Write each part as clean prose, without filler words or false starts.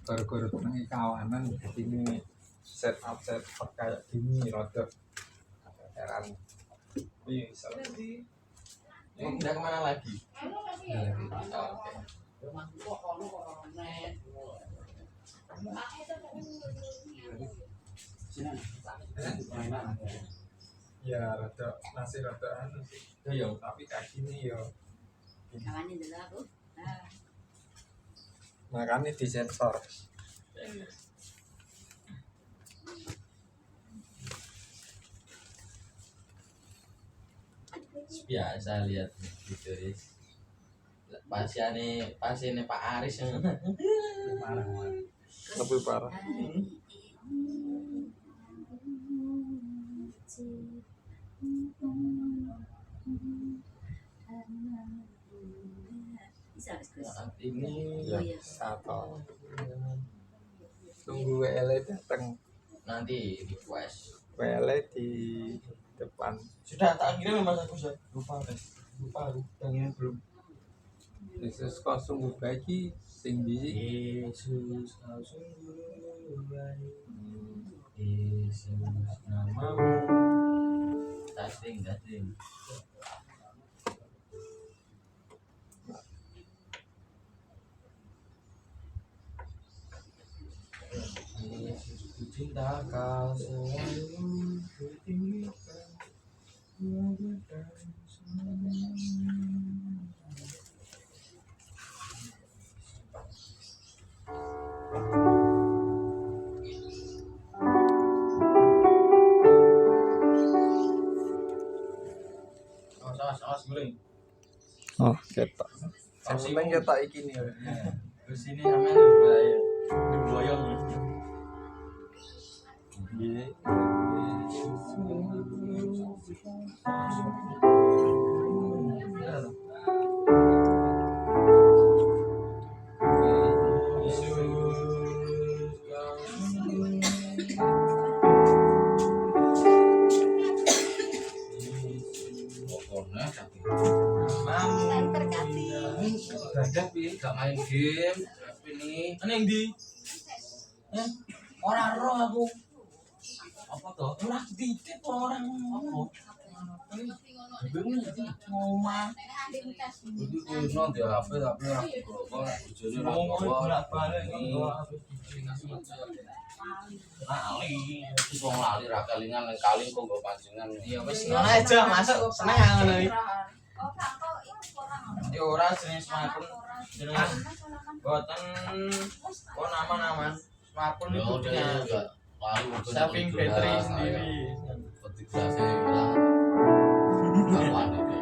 Baru-baru tenangi kawanan ini setup kayak gini rada heran. Bisa sih. Mau pindah kemana lagi? Ya rada masih rada anu sih. Ya tapi kayak gini ya. Kawannya dulu aku. Nah. Makanya disensor. Biasa lihat gitu guys. Pasiennya Pak Aris yang Parah. Lebih parah. saat ini Ya, satu. Tunggu WL datang. nanti request. WL di depan. Sudah tak kirim Mas Agus ya. Lupa yang ini belum. Yesus kau sungguh baik sing di Yesus kau sungguh baik. Yesus namamu. Testing. Yesus ku cinta kau selalu kutinggikan. Awas guling. Oh, ketok. Sampai ketok iki nih. Terus ini namanya bahaya. Boyong. Gak main game ini yang di orang roh aku apa tuh orang dikit orang apa ngomong itu non dia HP tapi aku jadi ngomong itu wong lali ra kelingan ning kali kok nggo pancingan ya wis ngono aja masuk seneng ngono iki ya ora jenis smartphone jenis boten kok nama-nama smartphone itu punya saving battery sendiri ketik saya hilang kawan ini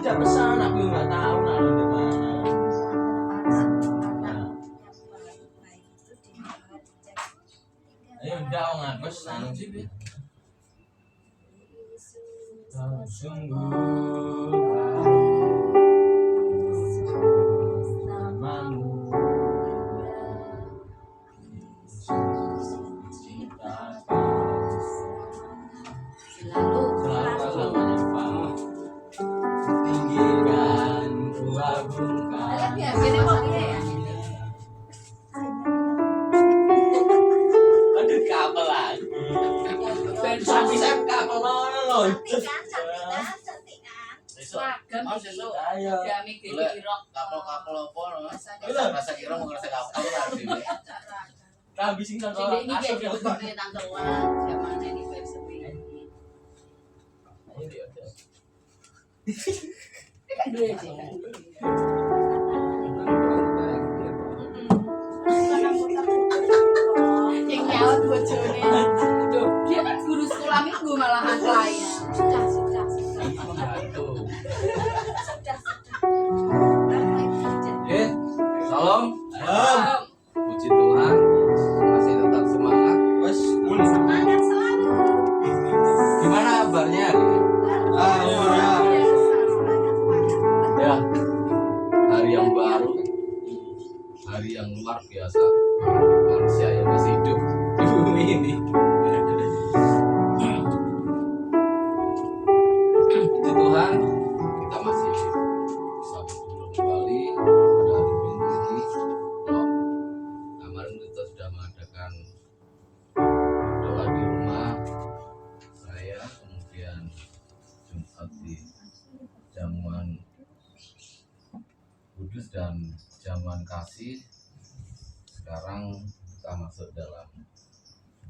tidak pesan aku nggak tahu naruh di mana. Ayo udah nggak pesan sih. Sungguh namamu Habis kan kalau asal ini tante Wan zaman ini versi yang nyawa bojone. Dia kan guru sekolah minggu malahan klien. Sudah. Salam. Puji Tuhan masih tetap semangat. Wes, Semangat selalu. gimana kabarnya hari ini? Ya, hari yang baru, hari yang luar biasa. Manusia yang masih hidup di bumi ini. perjamuan kasih. Sekarang kita masuk dalam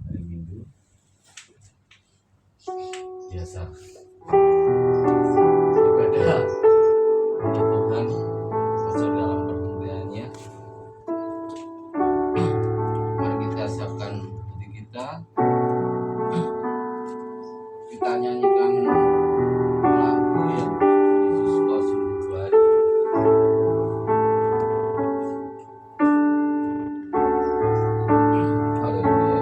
hari Minggu biasa ibadah ya Tuhan, masuk dalam perhentiannya. Mari kita siapkan hati kita, kita nyanyikan lagu yang Yesus kau sungguh baik. Haleluya.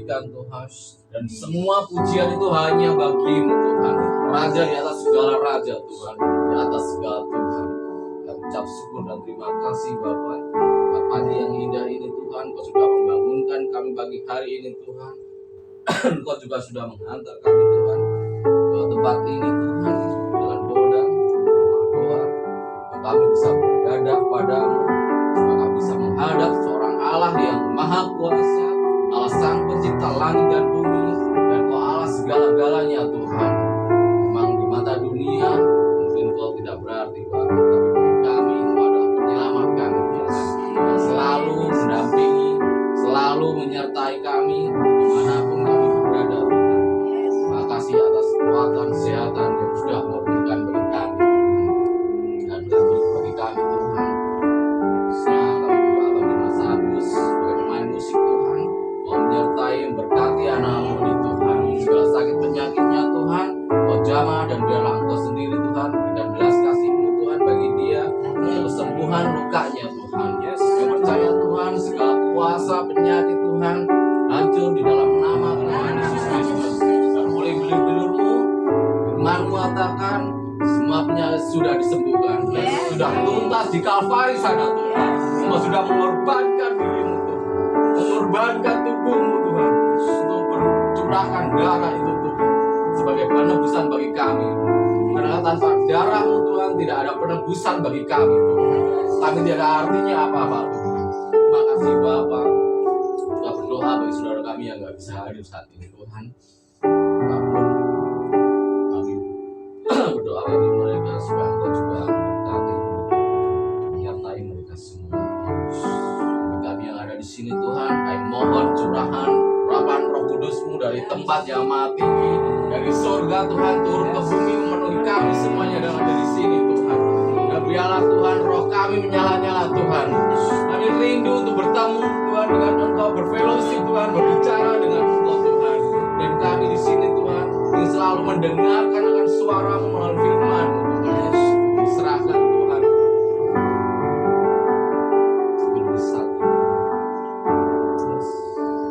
berikan Tuhan. Dan semua pujian itu hanya bagi-Mu Tuhan, Raja di atas segala raja Tuhan, di atas segala Tuhan. Kami ucap syukur dan terima kasih Bapa, buat pagi yang indah ini Tuhan. Kau sudah membangunkan kami pagi hari ini Tuhan. Kau juga sudah menghantar kami Tuhan ke tempat ini Tuhan, dengan bodang doa, kami bisa beribadah padamu, supaya kami bisa menghadap seorang Allah yang maha kuasa, Allah sang pencipta langit dan bumi, dan Kau Allah segala-galanya Tuhan. Memang di mata dunia mungkin Kau tidak berarti Bapa, tapi bagi kami Kau adalah penyelamat kami Yesus, yang selalu mendampingi, selalu menyertai kami dimanapun kami berada Tuhan. Terima kasih atas kekuatan kesehatan yang sudah Kau berikan bagi kami dan bagi kami Tuhan. Khususnya kami berdoa bagi Mas Agus sebagai pemain musik Tuhan, Kau menyertai memberkati anak-Mu ini Tuhan, segala sakit penyakitnya Tuhan Kau jamah, dan biarlah Engkau sendiri Tuhan berikan belas kasih-Mu Tuhan bagi dia untuk kesembuhan lukanya Tuhan. Yang percaya Tuhan segala kuasa penyakit Tuhan hancur di dalam nama Tuhan Yesus Kristus. Dan oleh belir-belirmu firman-Mu katakan semua penyakit sudah disembuhkan dan sudah tuntas di Kalvari sana Tuhan. Engkau sudah mengorbankan diri-Mu Tuhan, mengorbankan tubuh-Mu Tuhan untuk bercurahkan darah itu Tuhan sebagai penebusan bagi kami. Karena tanpa darah-Mu Tuhan tidak ada penebusan bagi kami Tuhan. Kami tidak ada artinya apa-apa Tuhan. Terima kasih Bapa. Kita berdoa bagi saudara kami yang gak bisa hadir saat ini Tuhan. Namun kami berdoa bagi mereka supaya Engkau juga memberkati, menyertai mereka semua. Bagi kami yang ada di sini Tuhan, kami mohon curahan urapan Roh Kudus-Mu dari tempat yang maha tinggi, dari surga Tuhan turun ke bumi memenuhi kami semuanya yang ada di sini Tuhan. Dan biarlah Tuhan roh kami menyala-nyala Tuhan. Kami rindu untuk bertemu Tuhan dengan Engkau, berfellowship Tuhan, berbicara dengan Engkau Tuhan. Dan kami di sini Tuhan yang selalu mendengarkan akan suara-Mu melalui firman-Mu Tuhan. Diserahkan Tuhan sebelum satu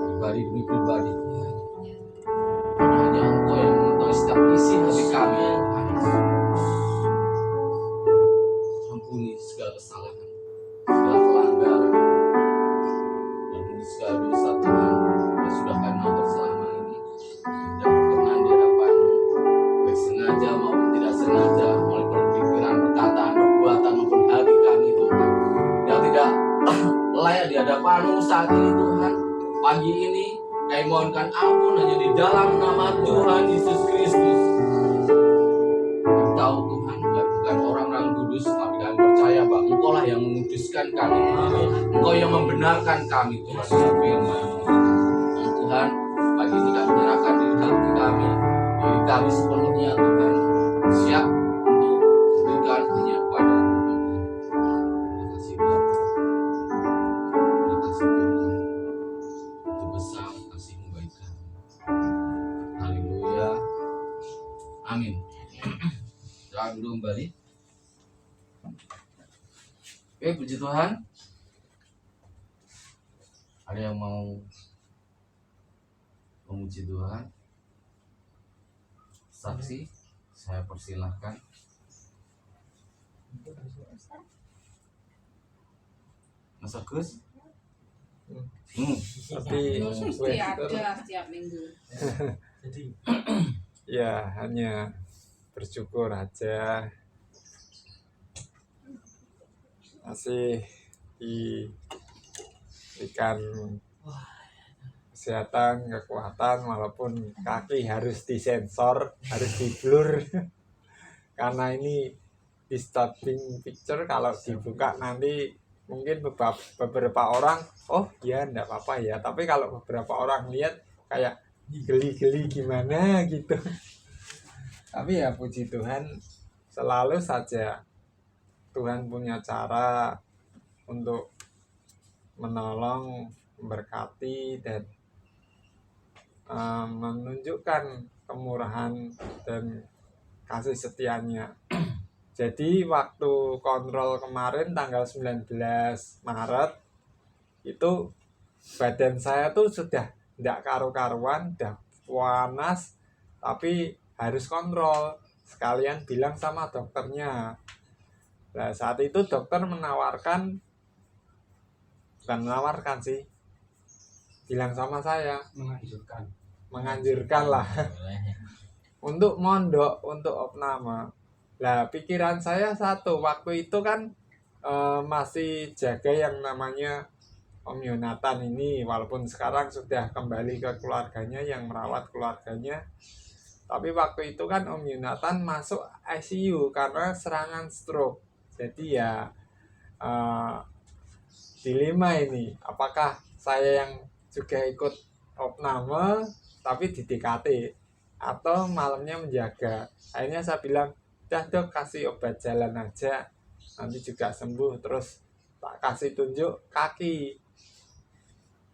pribadi demi pribadi Tuhan. Karena hanya Engkau yang mengetahui setiap isi hati kami Tuhan. Ampuni segala kesalahan, segala pelanggaran, dan ampuni segala dosa Tuhan yang sudah kami lakukan selama ini, tidak berkenan di hadapan-Mu, baik sengaja maupun tidak sengaja, melalui berpikiran, perkataan, perbuatan maupun hati kami Tuhan, yang tidak layak di hadapan-Mu saat ini Tuhan. Pagi ini kami mohonkan ampun hanya di dalam nama Tuhan Yesus Kristus. Kami tahu Tuhan kami bukan orang-orang kudus, tapi kami percaya bahwa Engkau lah yang menguduskan kami, Engkau yang membenarkan kami Tuhan dengan firman. Dan Tuhan, pagi ini kami menyerahkan diri kami sepenuhnya Tuhan, siap untuk memberikan hanya kepada Tuhan. Terima kasih Bapa, terima kasih Tuhan, itu besar kasih-Mu bagi kami. Haleluya, amin. Doa dulu kembali. Oke, puji Tuhan. Ada yang mau memuji Tuhan? Saksi, saya persilahkan. Mas Agus? Tapi mesti ada setiap minggu. Jadi Ya, hanya bersyukur aja masih diberikan kesehatan, kekuatan, walaupun kaki harus disensor, harus diblur karena ini disturbing picture. Kalau dibuka nanti mungkin beberapa orang oh ya enggak apa-apa ya, tapi kalau beberapa orang lihat kayak geli-geli gimana gitu. Tapi ya puji Tuhan, selalu saja Tuhan punya cara untuk menolong, memberkati, dan menunjukkan kemurahan dan kasih setianya. Jadi waktu kontrol kemarin tanggal 19 Maret itu badan saya tuh sudah ndak karu-karuan, udah panas, tapi harus kontrol. Sekalian bilang sama dokternya. Nah, saat itu dokter bukan menawarkan sih, bilang sama saya, menganjurkan lah untuk mondok, untuk opname. Lah pikiran saya satu, waktu itu kan masih jaga yang namanya Om Yonatan ini, walaupun sekarang sudah kembali ke keluarganya yang merawat keluarganya. Tapi waktu itu kan Om Yonatan masuk ICU karena serangan stroke. Jadi ya dilema ini, apakah saya yang juga ikut opname tapi di DKT atau malamnya menjaga. Akhirnya saya bilang, udah dok, kasih obat jalan aja, nanti juga sembuh. Terus tak kasih tunjuk kaki.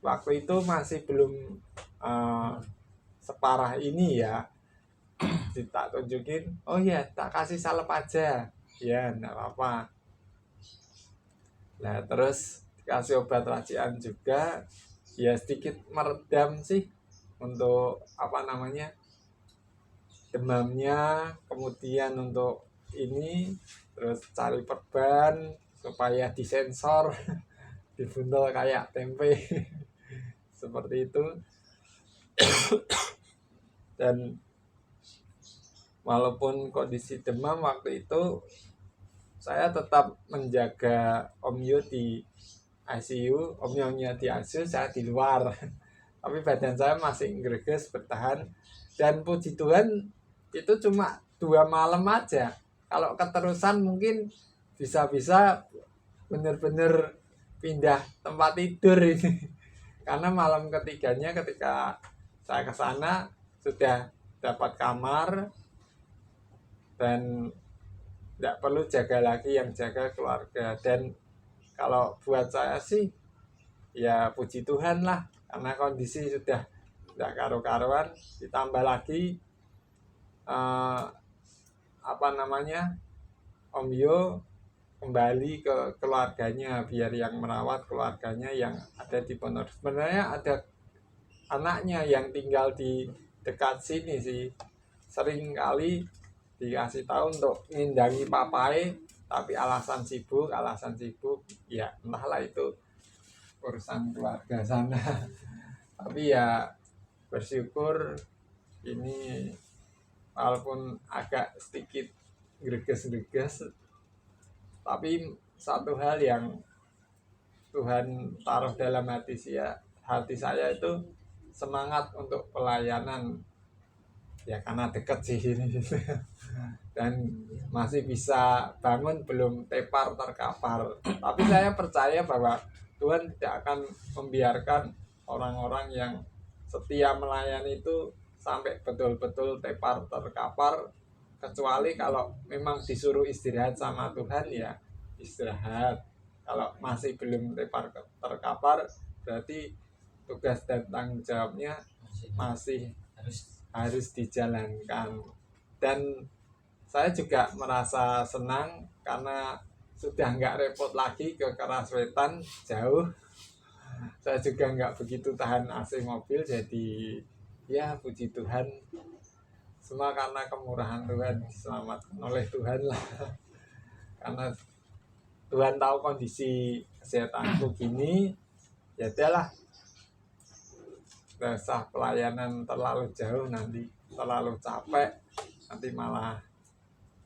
Waktu itu masih belum separah ini ya. Tak tunjukin, oh ya tak kasih salep aja, ya enggak apa-apa. Nah terus kasih obat racian juga, ya sedikit meredam sih untuk demamnya. Kemudian untuk ini terus cari perban supaya disensor dibuntel kayak tempe seperti itu. Dan walaupun kondisi demam waktu itu, saya tetap menjaga Om Yo di ICU, Om Yo-nya di ICU, saya di luar. Tapi badan saya masih greges bertahan. Dan puji Tuhan itu cuma 2 malam aja. Kalau keterusan mungkin bisa-bisa benar-benar pindah tempat tidur ini. Karena malam ketiganya ketika saya ke sana sudah dapat kamar dan tidak perlu jaga lagi, yang jaga keluarga. Dan kalau buat saya sih ya puji Tuhan lah, karena kondisi sudah tidak karu-karuan, ditambah lagi Om Yo kembali ke keluarganya, biar yang merawat keluarganya yang ada di Pondok. Sebenarnya ada anaknya yang tinggal di dekat sini sih, sering kali dikasih tahu untuk ngindangi papai, tapi alasan sibuk ya entahlah, itu urusan keluarga sana. Tapi ya bersyukur ini walaupun agak sedikit greges, tapi satu hal yang Tuhan taruh dalam hati saya itu semangat untuk pelayanan. Ya karena deket sih ini dan masih bisa bangun, belum tepar terkapar. Tapi saya percaya bahwa Tuhan tidak akan membiarkan orang-orang yang setia melayani itu sampai betul-betul tepar terkapar, kecuali kalau memang disuruh istirahat sama Tuhan ya istirahat. Kalau masih belum tepar terkapar, berarti tugas dan tanggung jawabnya masih harus dijalankan. Dan saya juga merasa senang karena sudah nggak repot lagi ke Karaswetan jauh. Saya juga nggak begitu tahan AC mobil, jadi ya puji Tuhan, semua karena kemurahan Tuhan, diselamatkan oleh Tuhan lah. Karena Tuhan tahu kondisi kesehatanku gini, ya udahlah, gak usah pelayanan terlalu jauh, nanti terlalu capek, nanti malah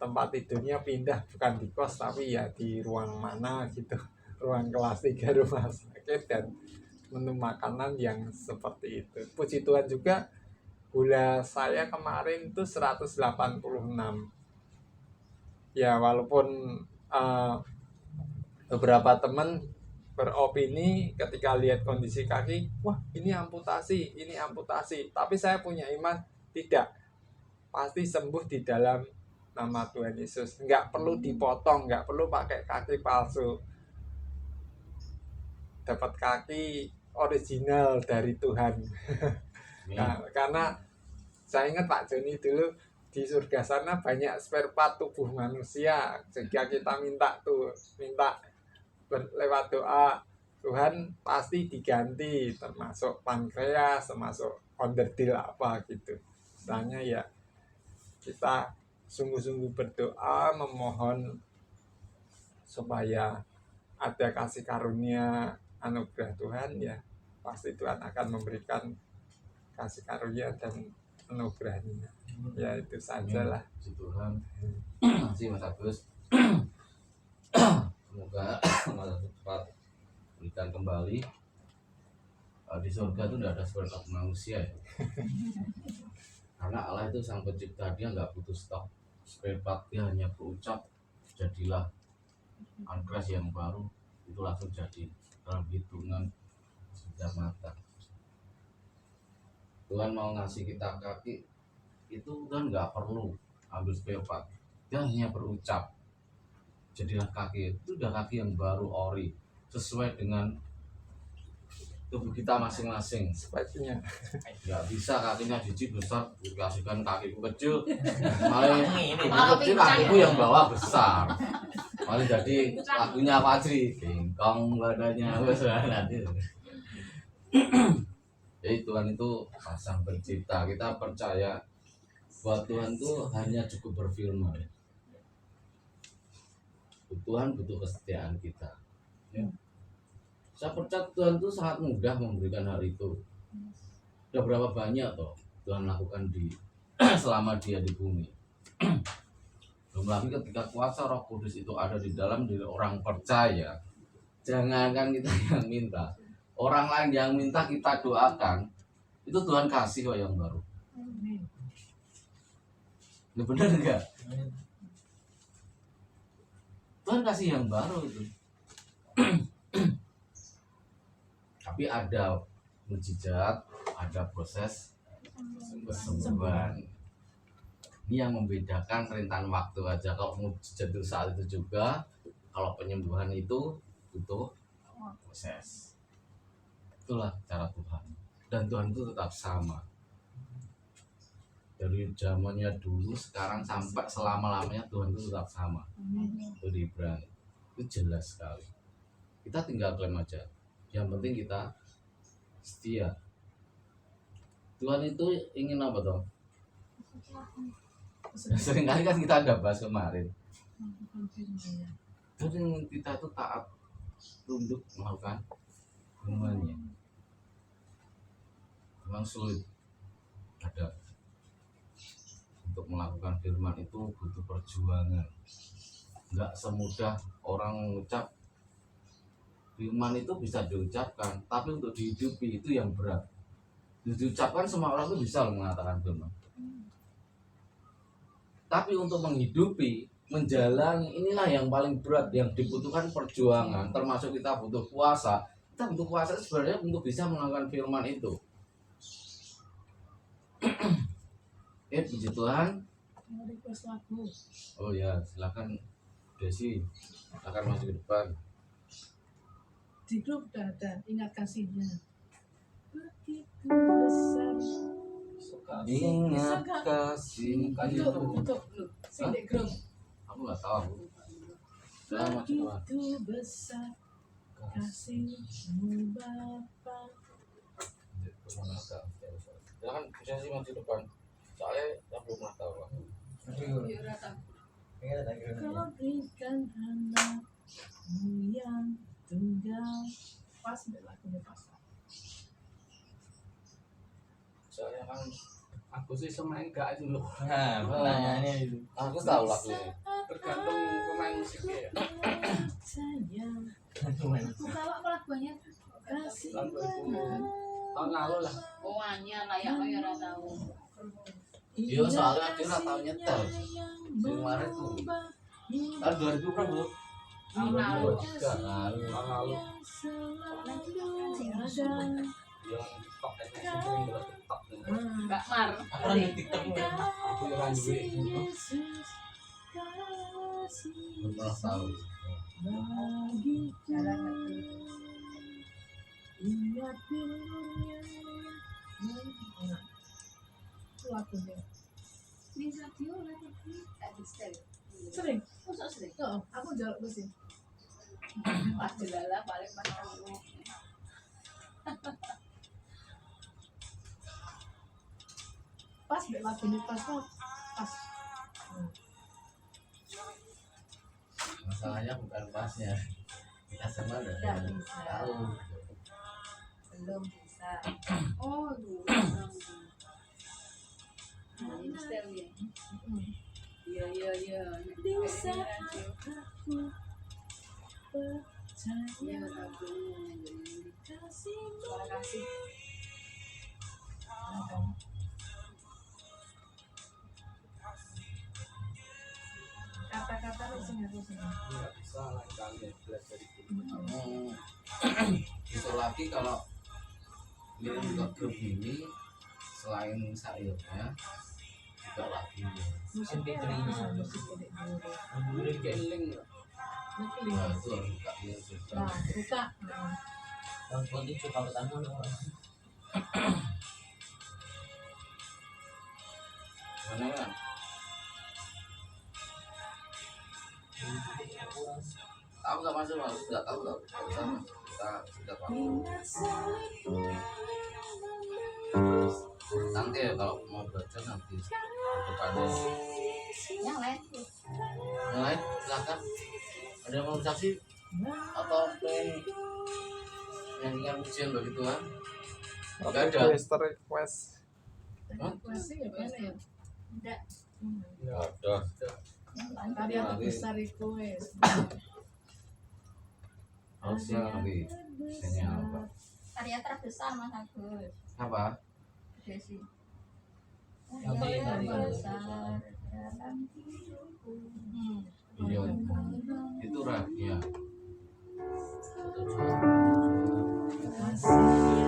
tempat tidurnya pindah, bukan di kos tapi ya di ruang mana gitu, ruang kelas 3 rumah sakit, dan menu makanan yang seperti itu. Puji Tuhan juga gula saya kemarin itu 186. Ya walaupun beberapa teman beropini ketika lihat kondisi kaki, wah ini amputasi. Tapi saya punya iman, tidak, pasti sembuh di dalam nama Tuhan Yesus. Nggak perlu dipotong, nggak perlu pakai kaki palsu, dapat kaki original dari Tuhan. Nah, karena saya ingat Pak Joni dulu di surga sana banyak spare part tubuh manusia, jika kita minta lewat doa Tuhan pasti diganti, termasuk pankreas, termasuk onderdil apa gitu. Misalnya ya kita sungguh-sungguh berdoa memohon supaya ada kasih karunia anugerah Tuhan, ya pasti Tuhan akan memberikan kasih karunia dan anugerahnya. Ya itu sajalah. Puji Tuhan. Masih Mas Agus. Semoga Mas Agus cepat berikan kembali. Di surga itu tidak ada spare part manusia ya. Karena Allah itu sang pencipta, dia nggak butuh stok spare part, dia hanya berucap jadilah anugerah yang baru, itu langsung jadi dalam hitungan sudah matang. Tuhan mau ngasih kita kaki itu kan nggak perlu ambil spare part, dia hanya berucap jadilah kaki, itu udah kaki yang baru ori sesuai dengan tubuh kita masing-masing. Sebaiknya Nggak bisa kakinya jijik besar dikasihkan kakiku kecil, malah Malah kecil pincang. kakiku yang bawah besar, malah jadi lagunya Fajri bengkong badannya besar nanti. Jadi Tuhan itu sang pencipta, kita percaya bahwa Tuhan itu hanya cukup berfirman. Tuhan butuh kesetiaan kita. Ya. Saya percaya Tuhan itu sangat mudah memberikan hal itu. Sudah berapa banyak toh Tuhan lakukan di selama dia di bumi. Belum lagi ketika kuasa Roh Kudus itu ada di dalam diri orang percaya. Jangankan kita yang minta, orang lain yang minta kita doakan, itu Tuhan kasih kok yang baru. Ini benar enggak? Tuhan kasih yang baru itu. Tapi ada mujizat, ada proses kesembuhan. Ini yang membedakan rentan waktu aja. Kalau mujizat itu saat itu juga, kalau penyembuhan itu butuh proses. Itulah cara Tuhan. Dan Tuhan itu tetap sama. Dari zamannya dulu, sekarang sampai selama-lamanya Tuhan itu tetap sama. Itu di Ibrani. Itu jelas sekali. Kita tinggal klaim aja. Yang penting kita setia. Tuhan itu ingin apa toh? Seringkali kan kita ada bahas kemarin. Tuhan ingin kita itu taat, tunduk melakukan firman-Nya. Memang sulit. Ada untuk melakukan firman itu butuh perjuangan. Enggak semudah orang mengucap firman itu bisa diucapkan, tapi untuk dihidupi itu yang berat. Diucapkan semua orang itu bisa mengatakan firman. Tapi untuk menghidupi, menjalani, inilah yang paling berat, yang dibutuhkan perjuangan, termasuk kita butuh puasa. Kita butuh puasa sebenarnya untuk bisa melakukan firman itu. Puji Tuhan. Oh ya, silakan Desi, akan masuk ke depan. Di grup udah ada, ingat kasihnya. Begitu besar. Ingat kasih. Untuk sing di grup. Aku nggak tahu. Saya masuk depan. Begitu besar kasihmu Bapa. Silakan Desi masuk depan. Soalnya aku belum tahu. Kau berikan anakmu yang tunggal. Pas lagunya pas. Soalnya kan Aku sih semain gak itu loh. Nah, pertanyaannya itu. aku tahu lagunya. Tergantung pemain musiknya ya. Sayang, Aku tahu apa lagunya. kasih Lagu itu tahun lalu lah. Oh, anyar layak ya ora tahu. Iya, soalnya dia nggak tahu nyetel. Kemarin tuh. Tahun 2000 berapa? Tahun lalu. Tahun lalu. Yang TikTok dan sering buat TikTok. Mbak Mar. Orang di TikTok nih. Aku yang kan duit. Belum pernah tahu. Lagunya Ini radio lah tapi tak di setel. sering. Masa sering? Oh, aku jaluk mesin. Pas jelala paling pas kamu. Pas deh lagu ini pas kok. Pas. Masalahnya bukan pasnya. Kita semua udah Nggak bisa. tahu. Belum bisa. Oh, belum. Nah, ini style ya. Iya, iya, iya. Di saat Iya, aku percaya aku. kasihmu. Terima kasih. Kata-kata lu sing aku seneng. nggak bisa lain kali belajar itu. Besok lagi kalau ngirim ke grup ini selain sayurnya juga lagunya. Musiknya bisa musik ini dulu. Udah keling. Ngeling. Nah itu harus buka ya juga. Nah, buka. Nah, Bang Putih suka ketemu Mana kan? Aku nggak masuk mas, nggak tahu nggak usah mas. Kita sudah tahu. ingat saling Nanti ya kalau mau belajar nanti depannya. Yang lain tuh. Yang lain silakan. Ada yang mau saksi atau pengen nyanyikan pujian begitu kan? Nggak ada. request. Hah? Pasti ya kan ya. Enggak. Nggak ada. Tadi aku bisa request. Harusnya nanti bisanya apa? Karya terbesar Mas Agus. Apa? Desi. Nanti dari Terbesar dalam hidupku. Iya. Itu rahasia. Kasih